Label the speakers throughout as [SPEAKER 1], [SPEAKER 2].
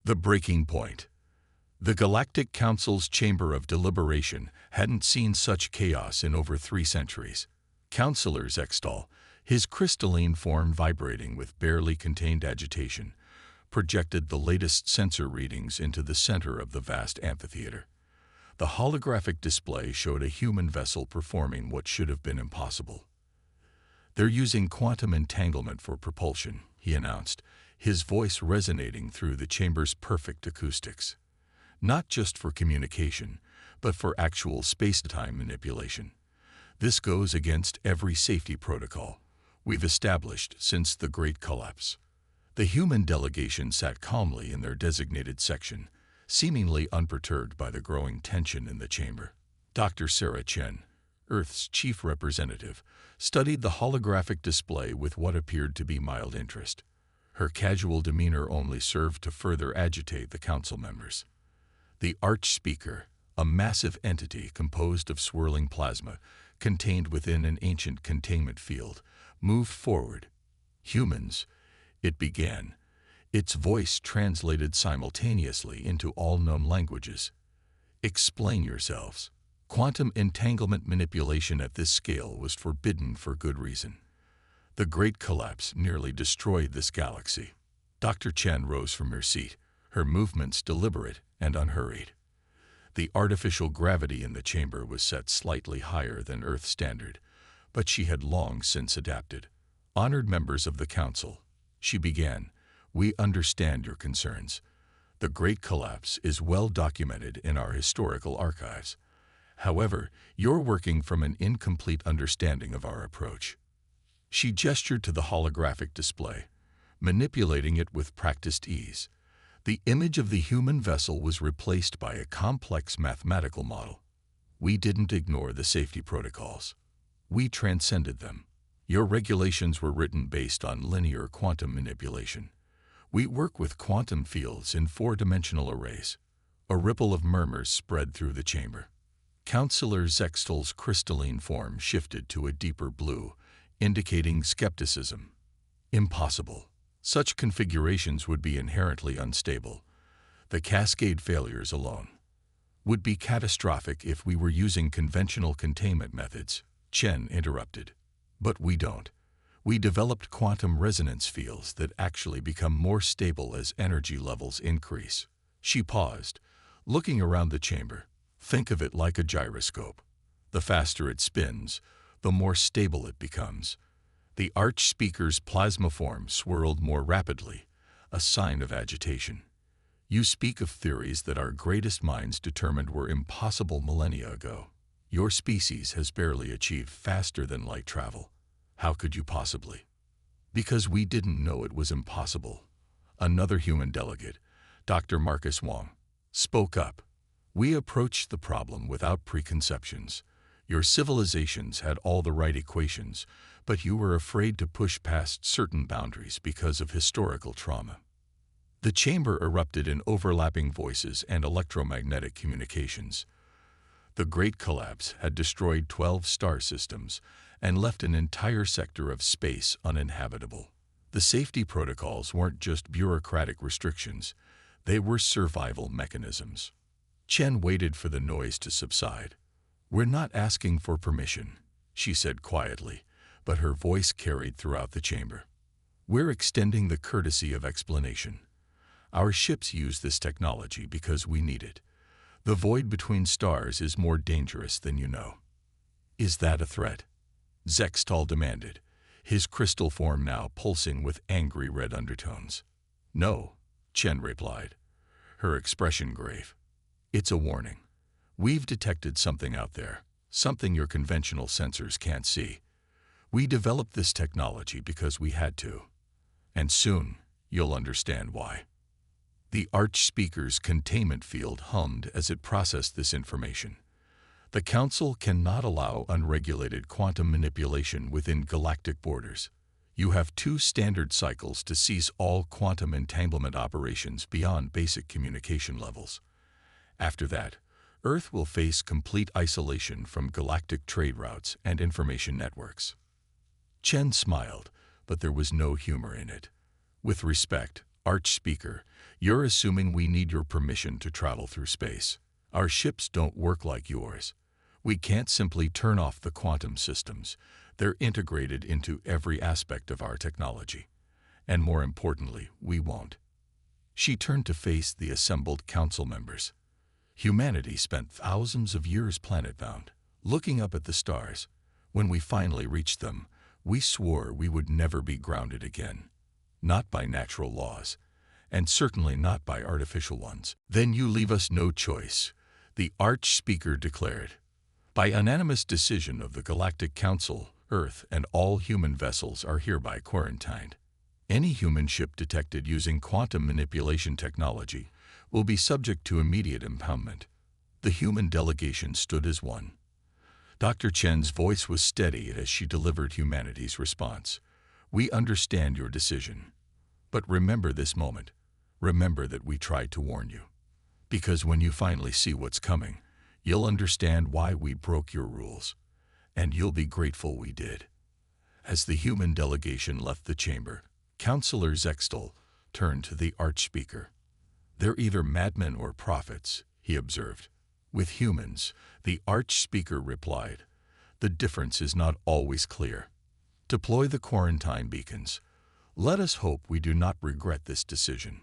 [SPEAKER 1] The breaking point. The Galactic Council's chamber of deliberation hadn't seen such chaos in over 3 centuries. Councillor Zextal, his crystalline form vibrating with barely contained agitation, projected the latest sensor readings into the center of the vast amphitheater. The holographic display showed a human vessel performing what should have been impossible. "They're using quantum entanglement for propulsion," he announced, his voice resonating through the chamber's perfect acoustics. "Not just for communication, but for actual space-time manipulation. This goes against every safety protocol we've established since the Great Collapse." The human delegation sat calmly in their designated section, seemingly unperturbed by the growing tension in the chamber. Dr. Sarah Chen, Earth's chief representative, studied the holographic display with what appeared to be mild interest. Her casual demeanor only served to further agitate the council members. The Archspeaker, a massive entity composed of swirling plasma, contained within an ancient containment field, moved forward. "Humans," it began, its voice translated simultaneously into all known languages. "Explain yourselves. Quantum entanglement manipulation at this scale was forbidden for good reason. The Great Collapse nearly destroyed this galaxy." Dr. Chen rose from her seat, her movements deliberate and unhurried. The artificial gravity in the chamber was set slightly higher than Earth standard, but she had long since adapted. "Honored members of the Council," she began, "we understand your concerns. The Great Collapse is well documented in our historical archives. However, you're working from an incomplete understanding of our approach." She gestured to the holographic display, manipulating it with practiced ease. The image of the human vessel was replaced by a complex mathematical model. "We didn't ignore the safety protocols. We transcended them. Your regulations were written based on linear quantum manipulation. We work with quantum fields in 4-dimensional arrays." A ripple of murmurs spread through the chamber. Councillor Zextal's crystalline form shifted to a deeper blue, indicating skepticism. "Impossible. Such configurations would be inherently unstable. The cascade failures alone would be catastrophic if we were using conventional containment methods," Chen interrupted. "But we don't. We developed quantum resonance fields that actually become more stable as energy levels increase." She paused, looking around the chamber. "Think of it like a gyroscope. The faster it spins, the more stable it becomes." The Archspeaker's plasma form swirled more rapidly, a sign of agitation. "You speak of theories that our greatest minds determined were impossible millennia ago. Your species has barely achieved faster than light travel. How could you possibly?" "Because we didn't know it was impossible." Another human delegate, Dr. Marcus Wong, spoke up. "We approached the problem without preconceptions. Your civilizations had all the right equations, but you were afraid to push past certain boundaries because of historical trauma." The chamber erupted in overlapping voices and electromagnetic communications. The Great Collapse had destroyed 12 star systems and left an entire sector of space uninhabitable. The safety protocols weren't just bureaucratic restrictions, they were survival mechanisms. Chen waited for the noise to subside. "We're not asking for permission," she said quietly, but her voice carried throughout the chamber. "We're extending the courtesy of explanation. Our ships use this technology because we need it. The void between stars is more dangerous than you know." "Is that a threat?" Zextal demanded, his crystal form now pulsing with angry red undertones. "No," Chen replied, her expression grave. "It's a warning. We've detected something out there, something your conventional sensors can't see. We developed this technology because we had to. And soon, you'll understand why." The Archspeaker's containment field hummed as it processed this information. "The Council cannot allow unregulated quantum manipulation within galactic borders. You have 2 standard cycles to cease all quantum entanglement operations beyond basic communication levels. After that, Earth will face complete isolation from galactic trade routes and information networks." Chen smiled, but there was no humor in it. "With respect, Archspeaker, you're assuming we need your permission to travel through space. Our ships don't work like yours. We can't simply turn off the quantum systems. They're integrated into every aspect of our technology. And more importantly, we won't. She turned to face the assembled council members. Humanity spent thousands of years planet-bound, looking up at the stars. When we finally reached them, we swore we would never be grounded again. Not by natural laws, and certainly not by artificial ones. Then you leave us no choice, the Archspeaker declared. By unanimous decision of the Galactic Council, Earth and all human vessels are hereby quarantined. Any human ship detected using quantum manipulation technology will be subject to immediate impoundment. The human delegation stood as one. Dr. Chen's voice was steady as she delivered humanity's response. We understand your decision. But remember this moment. Remember that we tried to warn you. Because when you finally see what's coming, you'll understand why we broke your rules. And you'll be grateful we did. As the human delegation left the chamber, Counselor Zextal turned to the Archspeaker. They're either madmen or prophets, he observed. With humans, the Archspeaker replied, the difference is not always clear. Deploy the quarantine beacons. Let us hope we do not regret this decision.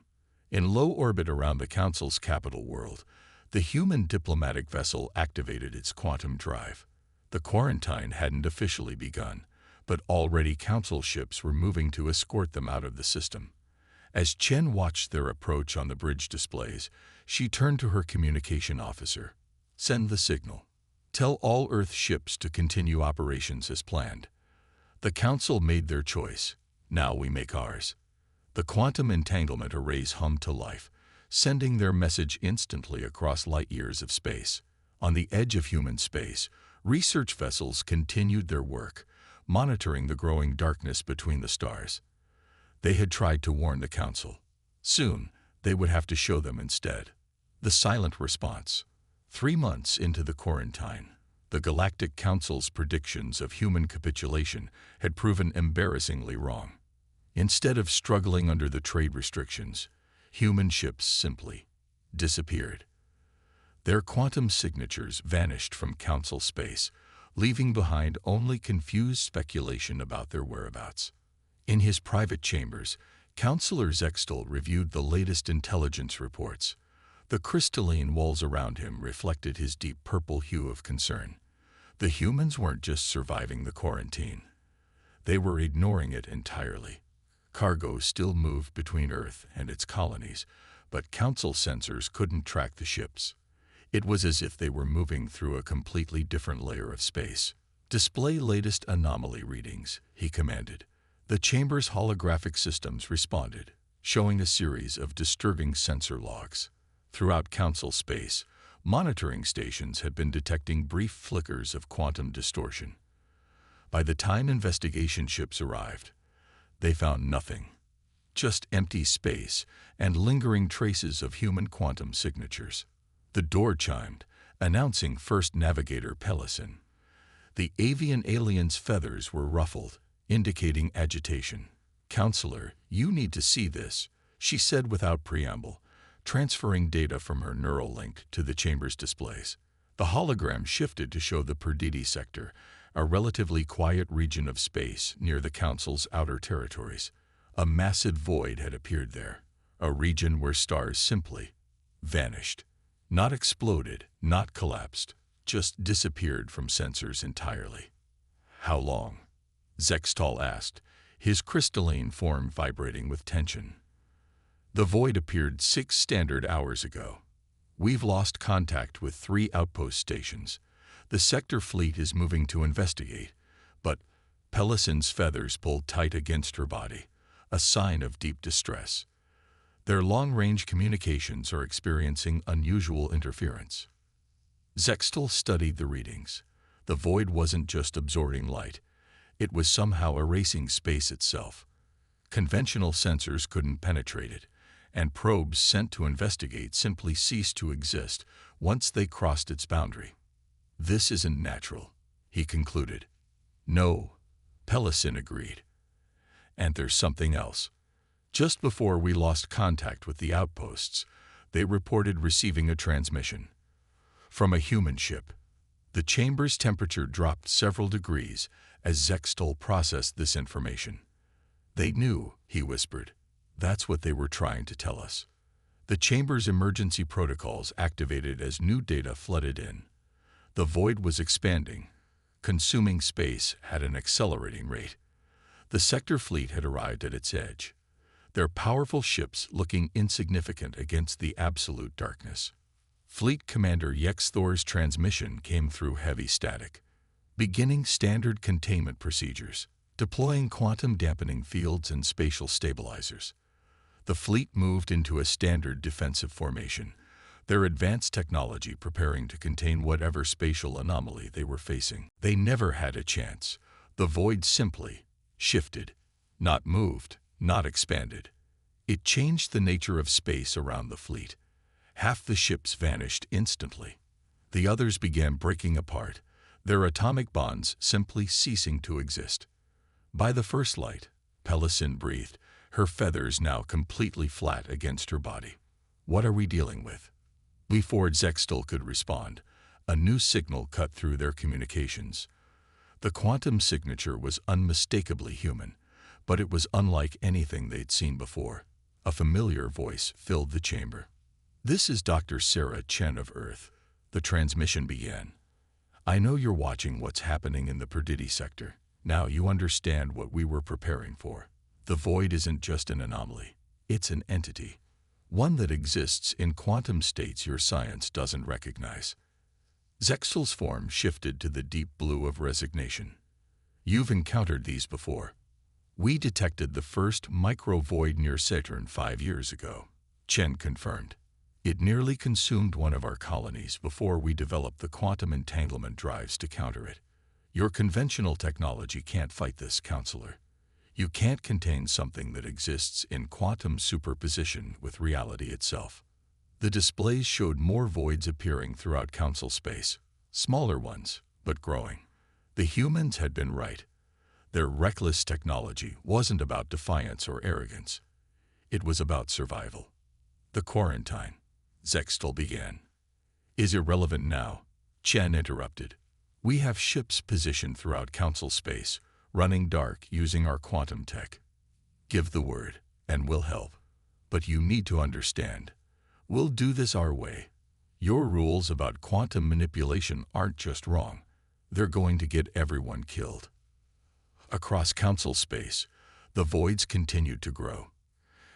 [SPEAKER 1] In low orbit around the Council's capital world, the human diplomatic vessel activated its quantum drive. The quarantine hadn't officially begun, but already Council ships were moving to escort them out of the system. As Chen watched their approach on the bridge displays, she turned to her communication officer. Send the signal. Tell all Earth ships to continue operations as planned. The Council made their choice. Now we make ours. The quantum entanglement arrays hummed to life, sending their message instantly across light years of space. On the edge of human space, research vessels continued their work, monitoring the growing darkness between the stars. They had tried to warn the Council. Soon, they would have to show them instead. The silent response. 3 months into the quarantine, the Galactic Council's predictions of human capitulation had proven embarrassingly wrong. Instead of struggling under the trade restrictions, human ships simply disappeared. Their quantum signatures vanished from Council space, leaving behind only confused speculation about their whereabouts. In his private chambers, Counselor Zextal reviewed the latest intelligence reports. The crystalline walls around him reflected his deep purple hue of concern. The humans weren't just surviving the quarantine. They were ignoring it entirely. Cargo still moved between Earth and its colonies, but Council sensors couldn't track the ships. It was as if they were moving through a completely different layer of space. Display latest anomaly readings, he commanded. The chamber's holographic systems responded, showing a series of disturbing sensor logs. Throughout Council space, monitoring stations had been detecting brief flickers of quantum distortion. By the time investigation ships arrived, they found nothing. Just empty space and lingering traces of human quantum signatures. The door chimed, announcing First Navigator Pelison. The avian alien's feathers were ruffled, indicating agitation. Counselor, you need to see this, she said without preamble, transferring data from her neural link to the chamber's displays. The hologram shifted to show the Perditi sector, a relatively quiet region of space near the Council's outer territories. A massive void had appeared there, a region where stars simply vanished. Not exploded, not collapsed, just disappeared from sensors entirely. How long? Zextal asked, his crystalline form vibrating with tension. The void appeared 6 standard hours ago. We've lost contact with 3 outpost stations. The sector fleet is moving to investigate, but Pelison's feathers pulled tight against her body, a sign of deep distress. Their long-range communications are experiencing unusual interference. Zextal studied the readings. The void wasn't just absorbing light. It was somehow erasing space itself. Conventional sensors couldn't penetrate it, and probes sent to investigate simply ceased to exist once they crossed its boundary. This isn't natural, he concluded. No, Pelison agreed. And there's something else. Just before we lost contact with the outposts, they reported receiving a transmission from a human ship. The chamber's temperature dropped several degrees as Zextol processed this information. They knew, he whispered. That's what they were trying to tell us. The chamber's emergency protocols activated as new data flooded in. The void was expanding, consuming space at an accelerating rate. The sector fleet had arrived at its edge, their powerful ships looking insignificant against the absolute darkness. Fleet Commander Yexthor's transmission came through heavy static, beginning standard containment procedures, deploying quantum dampening fields and spatial stabilizers. The fleet moved into a standard defensive formation, their advanced technology preparing to contain whatever spatial anomaly they were facing. They never had a chance. The void simply shifted, not moved, not expanded. It changed the nature of space around the fleet. Half the ships vanished instantly. The others began breaking apart, their atomic bonds simply ceasing to exist. By the first light, Pelicin breathed, her feathers now completely flat against her body. What are we dealing with? Before Zextol could respond, a new signal cut through their communications. The quantum signature was unmistakably human, but it was unlike anything they'd seen before. A familiar voice filled the chamber. "This is Dr. Sarah Chen of Earth," the transmission began. "I know you're watching what's happening in the Perditi sector. Now you understand what we were preparing for. The void isn't just an anomaly. It's an entity. One that exists in quantum states your science doesn't recognize." Zextol's form shifted to the deep blue of resignation. "You've encountered these before. We detected the first micro-void near Saturn 5 years ago," Chen confirmed. "It nearly consumed one of our colonies before we developed the quantum entanglement drives to counter it. Your conventional technology can't fight this, Counselor. You can't contain something that exists in quantum superposition with reality itself." The displays showed more voids appearing throughout Council space, smaller ones, but growing. The humans had been right. Their reckless technology wasn't about defiance or arrogance. It was about survival. "The quarantine," Zextol began, "is irrelevant now," Chen interrupted. "We have ships positioned throughout Council space, running dark using our quantum tech. Give the word, and we'll help. But you need to understand, we'll do this our way. Your rules about quantum manipulation aren't just wrong. They're going to get everyone killed." Across Council space, the voids continued to grow.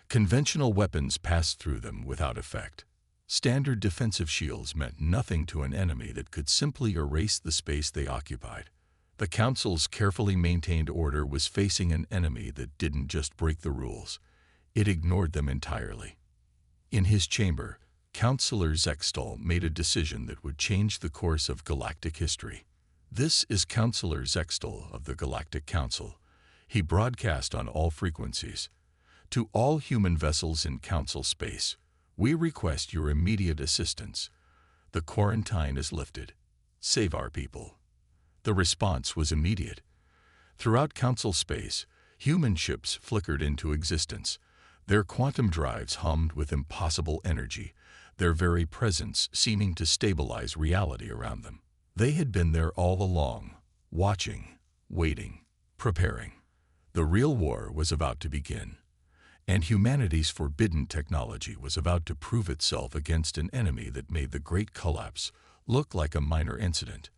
[SPEAKER 1] Conventional weapons passed through them without effect. Standard defensive shields meant nothing to an enemy that could simply erase the space they occupied. The Council's carefully maintained order was facing an enemy that didn't just break the rules. It ignored them entirely. In his chamber, Counselor Zextol made a decision that would change the course of galactic history. "This is Counselor Zextol of the Galactic Council." He broadcast on all frequencies. "To all human vessels in Council space, we request your immediate assistance. The quarantine is lifted. Save our people." The response was immediate. Throughout Council space, human ships flickered into existence. Their quantum drives hummed with impossible energy, their very presence seeming to stabilize reality around them. They had been there all along, watching, waiting, preparing. The real war was about to begin, and humanity's forbidden technology was about to prove itself against an enemy that made the Great Collapse look like a minor incident.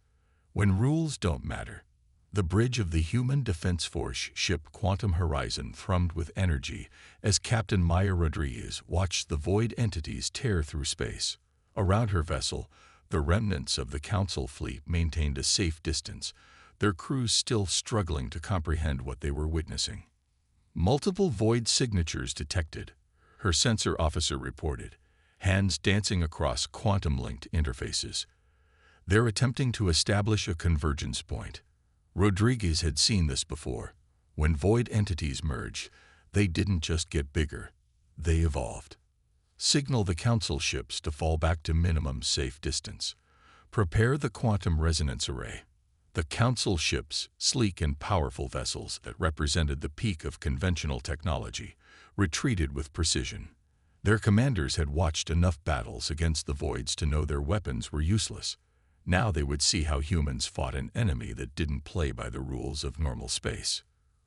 [SPEAKER 1] When rules don't matter, the bridge of the Human Defense Force ship Quantum Horizon thrummed with energy as Captain Maya Rodriguez watched the void entities tear through space. Around her vessel, the remnants of the Council fleet maintained a safe distance, their crews still struggling to comprehend what they were witnessing. "Multiple void signatures detected," her sensor officer reported, hands dancing across quantum-linked interfaces. "They're attempting to establish a convergence point." Rodriguez had seen this before. When void entities merged, they didn't just get bigger, they evolved. "Signal the Council ships to fall back to minimum safe distance. Prepare the quantum resonance array." The Council ships, sleek and powerful vessels that represented the peak of conventional technology, retreated with precision. Their commanders had watched enough battles against the voids to know their weapons were useless. Now they would see how humans fought an enemy that didn't play by the rules of normal space.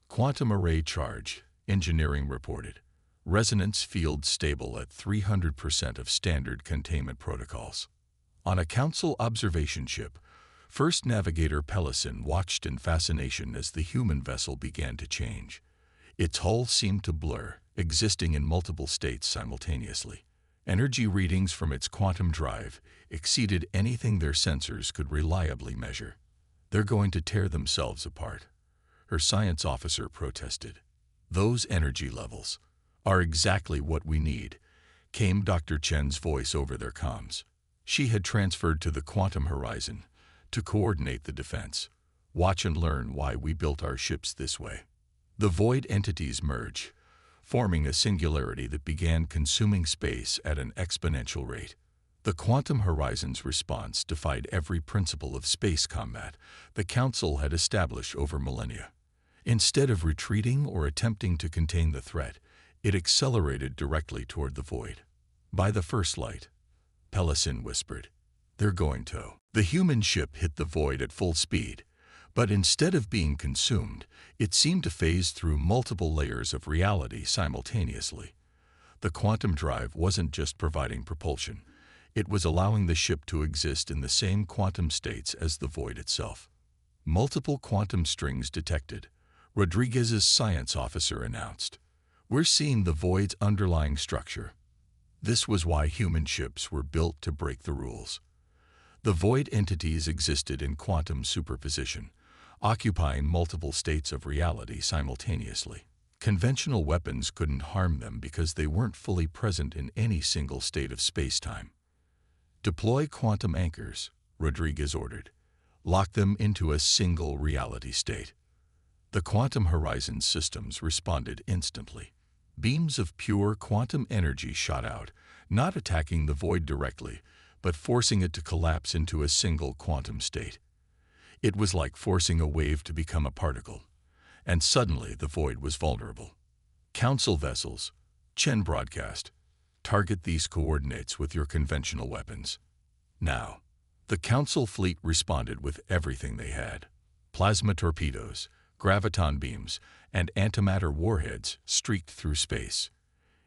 [SPEAKER 1] Quantum array charge, engineering reported. Resonance field stable at 300% of standard containment protocols. On a Council observation ship, First Navigator Pellesin watched in fascination as the human vessel began to change. Its hull seemed to blur, existing in multiple states simultaneously. Energy readings from its quantum drive exceeded anything their sensors could reliably measure. "They're going to tear themselves apart," her science officer protested. "Those energy levels are exactly what we need," came Dr. Chen's voice over their comms. She had transferred to the quantum horizon to coordinate the defense. "Watch and learn why we built our ships this way." The void entities merge, forming a singularity that began consuming space at an exponential rate. The quantum horizon's response defied every principle of space combat the Council had established over millennia. Instead of retreating or attempting to contain the threat, it accelerated directly toward the void. "By the first light," Pellesin whispered, "they're going to." The human ship hit the void at full speed, but instead of being consumed, it seemed to phase through multiple layers of reality simultaneously. The quantum drive wasn't just providing propulsion, it was allowing the ship to exist in the same quantum states as the void itself. "Multiple quantum strings detected," Rodriguez's science officer announced. "We're seeing the void's underlying structure." This was why human ships were built to break the rules. The void entities existed in quantum superposition, occupying multiple states of reality simultaneously. Conventional weapons couldn't harm them because they weren't fully present in any single state of space-time. "Deploy quantum anchors," Rodriguez ordered. "Lock them into a single reality state." The quantum horizon systems responded instantly. Beams of pure quantum energy shot out, not attacking the void directly, but forcing it to collapse into a single quantum state. It was like forcing a wave to become a particle, and suddenly the void was vulnerable. "Council vessels," Chen broadcast, "target these coordinates with your conventional weapons." Now, the Council fleet responded with everything they had. Plasma torpedoes, graviton beams, and antimatter warheads streaked through space.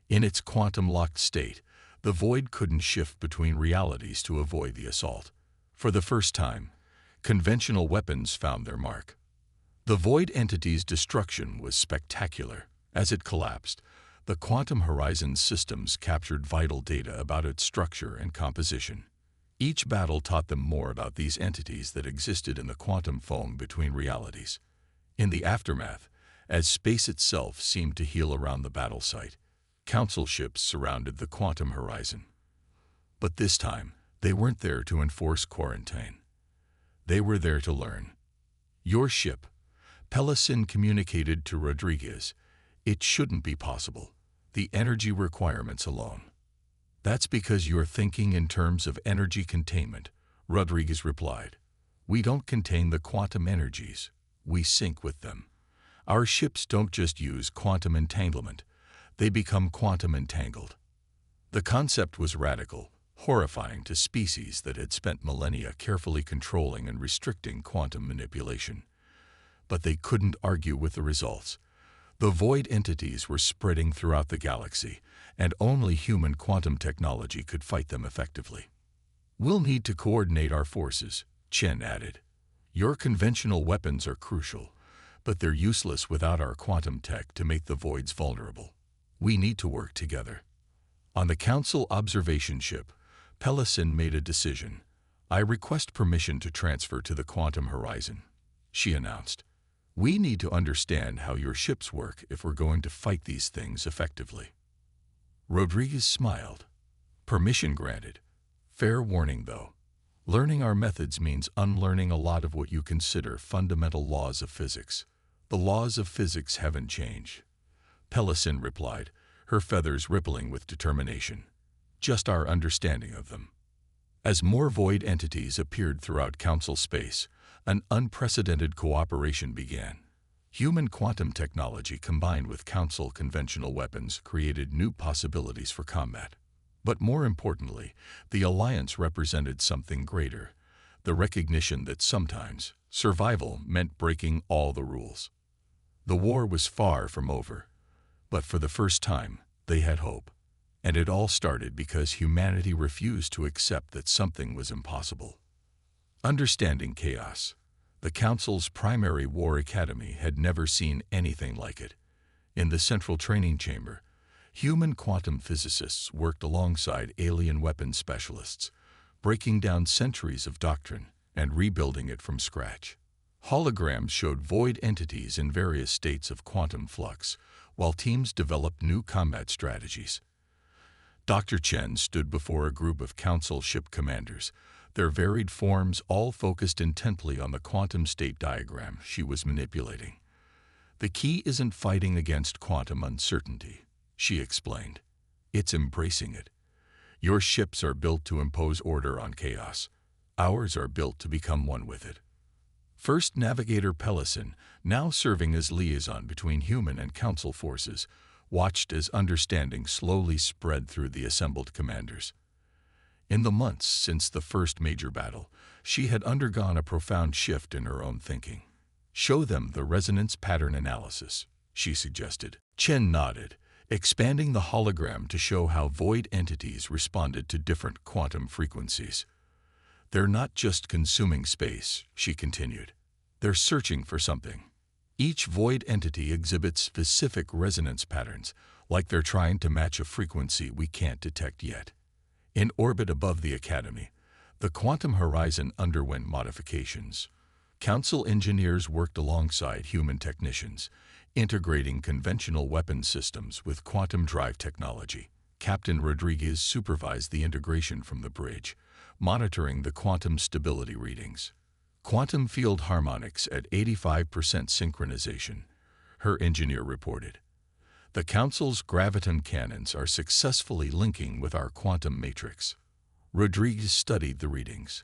[SPEAKER 1] In its quantum-locked state, the void couldn't shift between realities to avoid the assault. For the first time, conventional weapons found their mark. The void entity's destruction was spectacular. As it collapsed, the quantum horizon systems captured vital data about its structure and composition. Each battle taught them more about these entities that existed in the quantum foam between realities. In the aftermath, as space itself seemed to heal around the battle site, Council ships surrounded the quantum horizon. But this time, they weren't there to enforce quarantine. They were there to learn. "Your ship," Pellesin communicated to Rodriguez, "it shouldn't be possible. The energy requirements alone." "That's because you're thinking in terms of energy containment," Rodriguez replied. "We don't contain the quantum energies. We sync with them. Our ships don't just use quantum entanglement. They become quantum entangled." The concept was radical, horrifying to species that had spent millennia carefully controlling and restricting quantum manipulation. But they couldn't argue with the results. The void entities were spreading throughout the galaxy, and only human quantum technology could fight them effectively. "We'll need to coordinate our forces," Chen added. "Your conventional weapons are crucial, but they're useless without our quantum tech to make the voids vulnerable. We need to work together." On the Council observation ship, Pellesin made a decision. "I request permission to transfer to the quantum horizon," she announced. "We need to understand how your ships work if we're going to fight these things effectively." Rodriguez smiled. "Permission granted. Fair warning, though. Learning our methods means unlearning a lot of what you consider fundamental laws of physics. The laws of physics haven't changed," Pellesin replied, her feathers rippling with determination. "Just our understanding of them." As more void entities appeared throughout Council space, an unprecedented cooperation began. Human quantum technology combined with Council conventional weapons created new possibilities for combat. But more importantly, the alliance represented something greater, the recognition that sometimes survival meant breaking all the rules. The war was far from over, but for the first time, they had hope. And it all started because humanity refused to accept that something was impossible. Understanding chaos. The Council's primary war academy had never seen anything like it. In the central training chamber, human quantum physicists worked alongside alien weapons specialists, breaking down centuries of doctrine and rebuilding it from scratch. Holograms showed void entities in various states of quantum flux, while teams developed new combat strategies. Dr. Chen stood before a group of Council ship commanders, their varied forms all focused intently on the quantum state diagram she was manipulating. "The key isn't fighting against quantum uncertainty," she explained. "It's embracing it. Your ships are built to impose order on chaos. Ours are built to become one with it." First Navigator Pellison, now serving as liaison between human and Council forces, watched as understanding slowly spread through the assembled commanders. In the months since the first major battle, she had undergone a profound shift in her own thinking. "Show them the resonance pattern analysis," she suggested. Chen nodded, expanding the hologram to show how void entities responded to different quantum frequencies. "They're not just consuming space," she continued. "They're searching for something. Each void entity exhibits specific resonance patterns, like they're trying to match a frequency we can't detect yet." In orbit above the Academy, the quantum horizon underwent modifications. Council engineers worked alongside human technicians, integrating conventional weapons systems with quantum drive technology. Captain Rodriguez supervised the integration from the bridge, monitoring the quantum stability readings. "Quantum field harmonics at 85% synchronization," her engineer reported. "The Council's graviton cannons are successfully linking with our quantum matrix." Rodriguez studied the readings.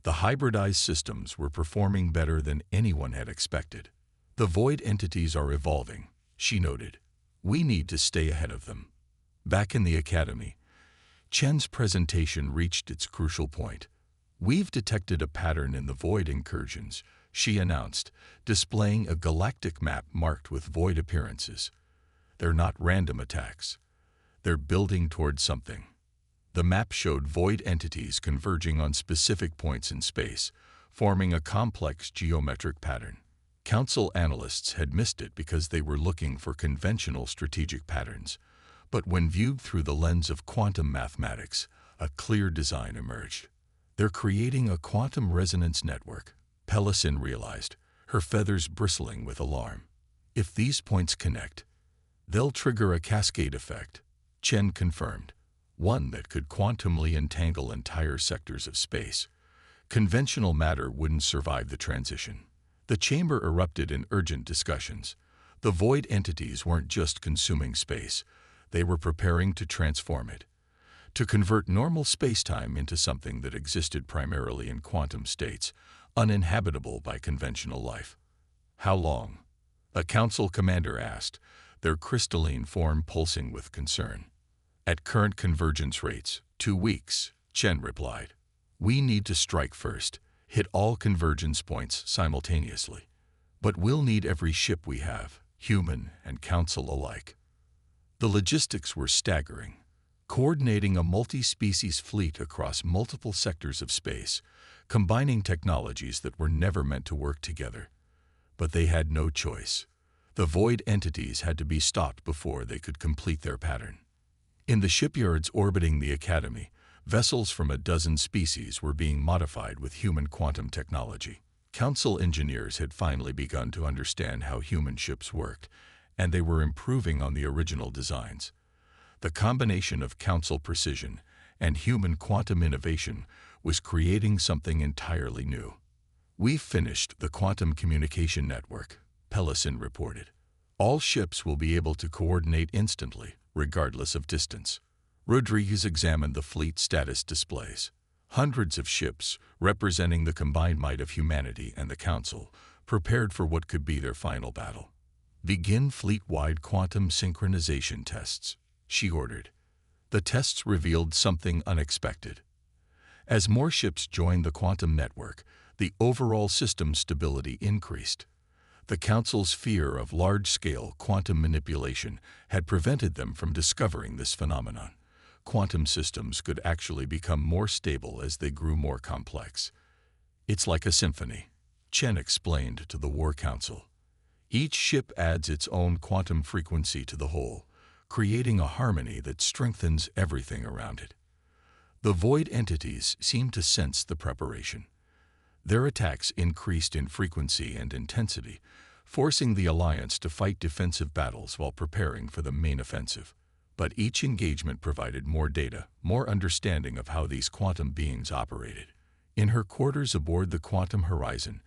[SPEAKER 1] The hybridized systems were performing better than anyone had expected. "The void entities are evolving," she noted. "We need to stay ahead of them." Back in the Academy, Chen's presentation reached its crucial point. "We've detected a pattern in the void incursions," she announced, displaying a galactic map marked with void appearances. "They're not random attacks. They're building toward something." The map showed void entities converging on specific points in space, forming a complex geometric pattern. Council analysts had missed it because they were looking for conventional strategic patterns, but when viewed through the lens of quantum mathematics, a clear design emerged. "They're creating a quantum resonance network," Pellison realized, her feathers bristling with alarm. "If these points connect, they'll trigger a cascade effect," Chen confirmed, "one that could quantumly entangle entire sectors of space. Conventional matter wouldn't survive the transition." The chamber erupted in urgent discussions. The void entities weren't just consuming space, they were preparing to transform it, to convert normal spacetime into something that existed primarily in quantum states, uninhabitable by conventional life. "How long?" a Council commander asked, their crystalline form pulsing with concern. "At current convergence rates, 2 weeks," Chen replied. "We need to strike first, hit all convergence points simultaneously. But we'll need every ship we have, human and Council alike." The logistics were staggering. Coordinating a multi-species fleet across multiple sectors of space, combining technologies that were never meant to work together. But they had no choice. The void entities had to be stopped before they could complete their pattern. In the shipyards orbiting the Academy, vessels from a dozen species were being modified with human quantum technology. Council engineers had finally begun to understand how human ships worked, and they were improving on the original designs. The combination of Council precision and human quantum innovation was creating something entirely new. "We've finished the quantum communication network," Pellison reported. "All ships will be able to coordinate instantly, regardless of distance." Rodriguez examined the fleet status displays. Hundreds of ships, representing the combined might of humanity and the Council, prepared for what could be their final battle. "Begin fleet-wide quantum synchronization tests," she ordered. The tests revealed something unexpected. As more ships joined the quantum network, the overall system stability increased. The Council's fear of large-scale quantum manipulation had prevented them from discovering this phenomenon. Quantum systems could actually become more stable as they grew more complex. "It's like a symphony," Chen explained to the War Council. "Each ship adds its own quantum frequency to the whole, creating a harmony that strengthens everything around it." The void entities seemed to sense the preparation. Their attacks increased in frequency and intensity, forcing the Alliance to fight defensive battles while preparing for the main offensive. But each engagement provided more data, more understanding of how these quantum beings operated. In her quarters aboard the Quantum Horizon,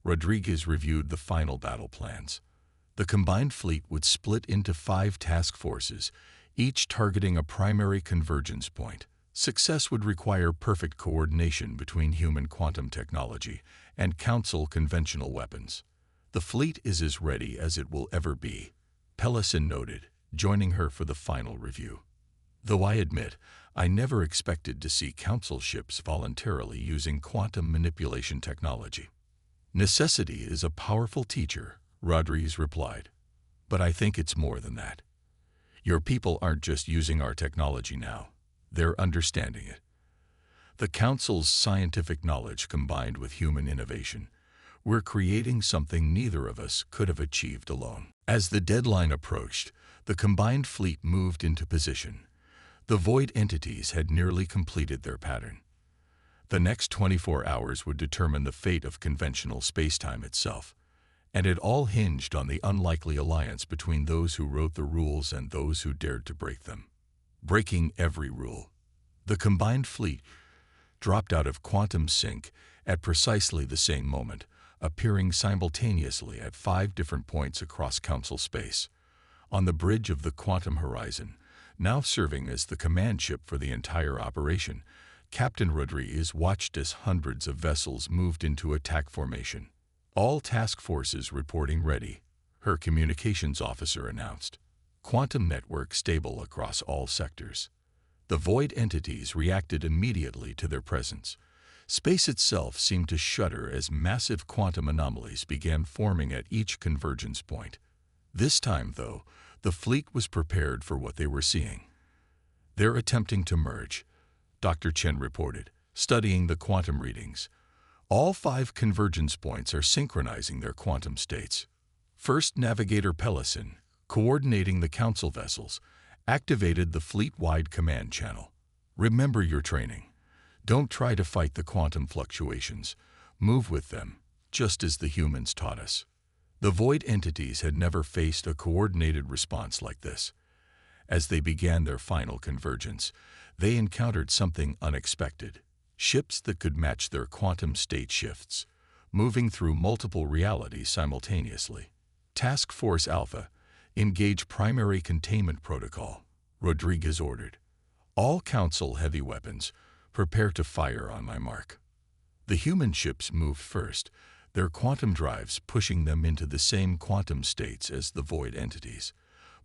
[SPEAKER 1] Rodriguez reviewed the final battle plans. The combined fleet would split into 5 task forces, each targeting a primary convergence point. Success would require perfect coordination between human quantum technology and Council conventional weapons. "The fleet is as ready as it will ever be," Pellison noted, joining her for the final review. "Though I admit, I never expected to see Council ships voluntarily using quantum manipulation technology." "Necessity is a powerful teacher," Rodriguez replied. "But I think it's more than that. Your people aren't just using our technology now. They're understanding it. The Council's scientific knowledge combined with human innovation. We're creating something neither of us could have achieved alone." As the deadline approached, the combined fleet moved into position. The void entities had nearly completed their pattern. The next 24 hours would determine the fate of conventional spacetime itself, and it all hinged on the unlikely alliance between those who wrote the rules and those who dared to break them. Breaking every rule. The combined fleet dropped out of quantum sync at precisely the same moment, appearing simultaneously at 5 different points across Council space. On the bridge of the Quantum Horizon, now serving as the command ship for the entire operation, Captain Rodriguez watched as hundreds of vessels moved into attack formation. "All task forces reporting ready," her communications officer announced. "Quantum network stable across all sectors." The void entities reacted immediately to their presence. Space itself seemed to shudder as massive quantum anomalies began forming at each convergence point. This time, though, the fleet was prepared for what they were seeing. "They're attempting to merge," Dr. Chen reported, studying the quantum readings. "All 5 convergence points are synchronizing their quantum states." First Navigator Pellison, coordinating the Council vessels, activated the fleet-wide command channel. "Remember your training. Don't try to fight the quantum fluctuations. Move with them, just as the humans taught us." The void entities had never faced a coordinated response like this. As they began their final convergence, they encountered something unexpected. Ships that could match their quantum state shifts, moving through multiple realities simultaneously. "Task Force Alpha, engage primary containment protocol," Rodriguez ordered. "All Council heavy weapons, prepare to fire on my mark." The human ships moved first, their quantum drives pushing them into the same quantum states as the void entities.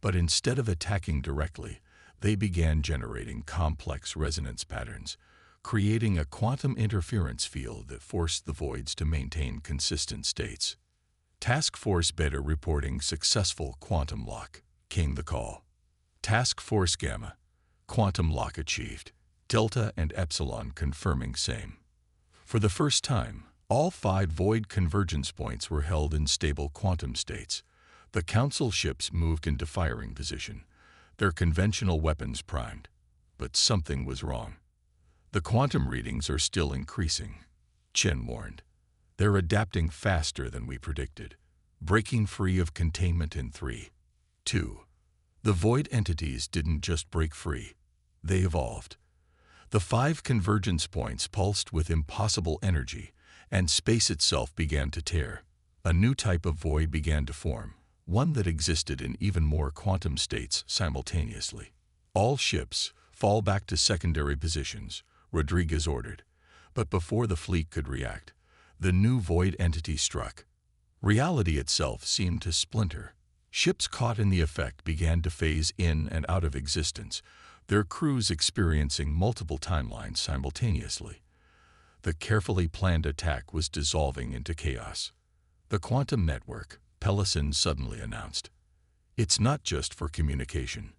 [SPEAKER 1] But instead of attacking directly, they began generating complex resonance patterns, creating a quantum interference field that forced the voids to maintain consistent states. "Task Force Beta reporting successful quantum lock," came the call. "Task Force Gamma, quantum lock achieved. Delta and Epsilon confirming same." For the first time, all 5 void convergence points were held in stable quantum states. The Council ships moved into firing position, their conventional weapons primed. But something was wrong. "The quantum readings are still increasing," Chen warned. "They're adapting faster than we predicted, breaking free of containment in 3, 2. The void entities didn't just break free, they evolved. The 5 convergence points pulsed with impossible energy, and space itself began to tear. A new type of void began to form, one that existed in even more quantum states simultaneously. "All ships, fall back to secondary positions," Rodriguez ordered. But before the fleet could react, the new void entity struck. Reality itself seemed to splinter. Ships caught in the effect began to phase in and out of existence, their crews experiencing multiple timelines simultaneously. The carefully planned attack was dissolving into chaos. The quantum network, Pellison suddenly announced. It's not just for communication.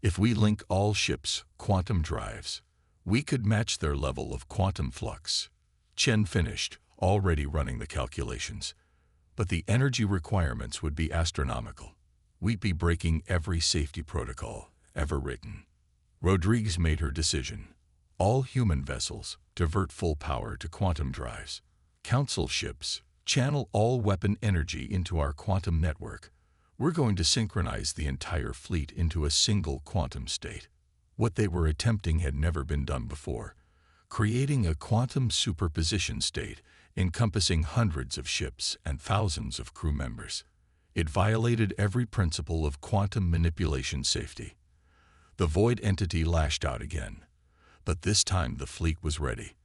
[SPEAKER 1] If we link all ships' quantum drives, we could match their level of quantum flux. Chen finished, already running the calculations. But the energy requirements would be astronomical. We'd be breaking every safety protocol ever written. Rodriguez made her decision. All human vessels divert full power to quantum drives. Council ships channel all weapon energy into our quantum network. We're going to synchronize the entire fleet into a single quantum state. What they were attempting had never been done before, creating a quantum superposition state encompassing hundreds of ships and thousands of crew members. It violated every principle of quantum manipulation safety. The void entity lashed out again, but this time the fleet was ready.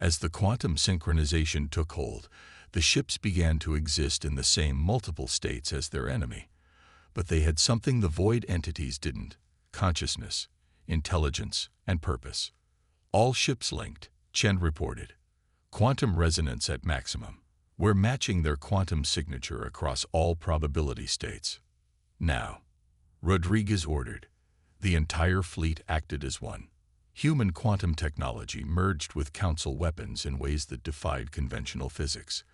[SPEAKER 1] As the quantum synchronization took hold, the ships began to exist in the same multiple states as their enemy. But they had something the void entities didn't: consciousness, intelligence, and purpose. All ships linked, Chen reported. Quantum resonance at maximum. We're matching their quantum signature across all probability states. Now, Rodriguez ordered. The entire fleet acted as one. Human quantum technology merged with Council weapons in ways that defied conventional physics.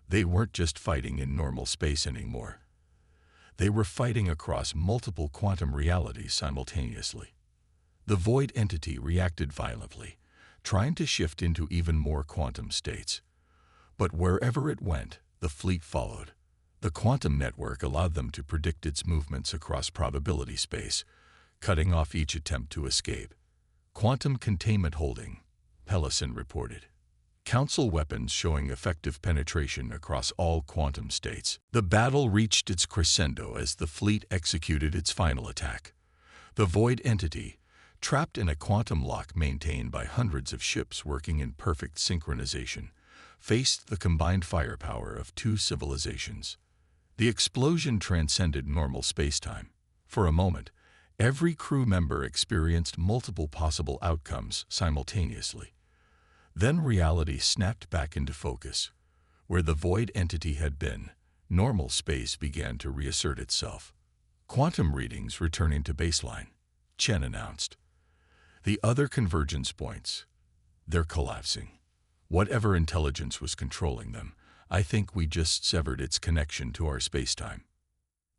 [SPEAKER 1] They weren't just fighting in normal space anymore. They were fighting across multiple quantum realities simultaneously. The void entity reacted violently, trying to shift into even more quantum states. But wherever it went, the fleet followed. The quantum network allowed them to predict its movements across probability space, cutting off each attempt to escape. Quantum containment holding, Pellison reported. Council weapons showing effective penetration across all quantum states. The battle reached its crescendo as the fleet executed its final attack. The void entity, trapped in a quantum lock maintained by hundreds of ships working in perfect synchronization, faced the combined firepower of two civilizations. The explosion transcended normal spacetime. For a moment, every crew member experienced multiple possible outcomes simultaneously. Then reality snapped back into focus. Where the void entity had been, normal space began to reassert itself. Quantum readings returning to baseline, Chen announced. The other convergence points, they're collapsing. Whatever intelligence was controlling them, I think we just severed its connection to our spacetime.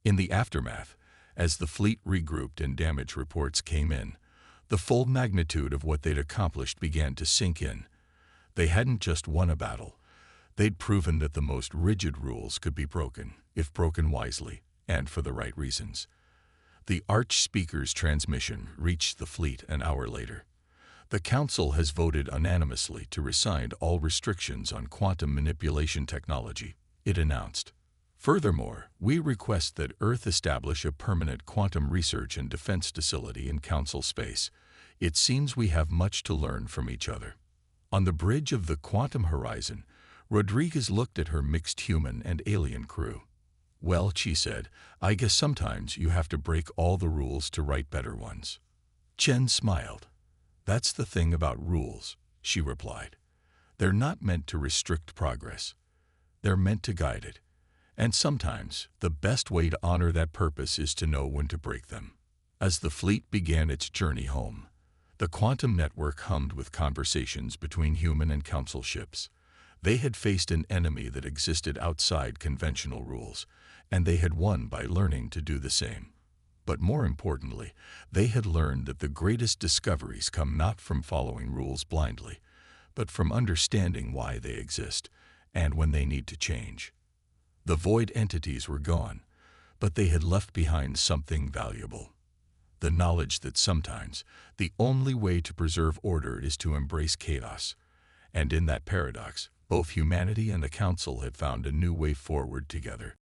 [SPEAKER 1] In the aftermath, as the fleet regrouped and damage reports came in, the full magnitude of what they'd accomplished began to sink in. They hadn't just won a battle. They'd proven that the most rigid rules could be broken, if broken wisely, and for the right reasons. The Archspeaker's transmission reached the fleet an hour later. The Council has voted unanimously to rescind all restrictions on quantum manipulation technology, it announced. Furthermore, we request that Earth establish a permanent quantum research and defense facility in Council space. It seems we have much to learn from each other. On the bridge of the quantum horizon, Rodriguez looked at her mixed human and alien crew. Well, she said, I guess sometimes you have to break all the rules to write better ones. Chen smiled. That's the thing about rules, she replied. They're not meant to restrict progress. They're meant to guide it. And sometimes, the best way to honor that purpose is to know when to break them. As the fleet began its journey home, the quantum network hummed with conversations between human and Council ships. They had faced an enemy that existed outside conventional rules, and they had won by learning to do the same. But more importantly, they had learned that the greatest discoveries come not from following rules blindly, but from understanding why they exist and when they need to change. The void entities were gone, but they had left behind something valuable. The knowledge that sometimes the only way to preserve order is to embrace chaos. And in that paradox, both humanity and the Council had found a new way forward together.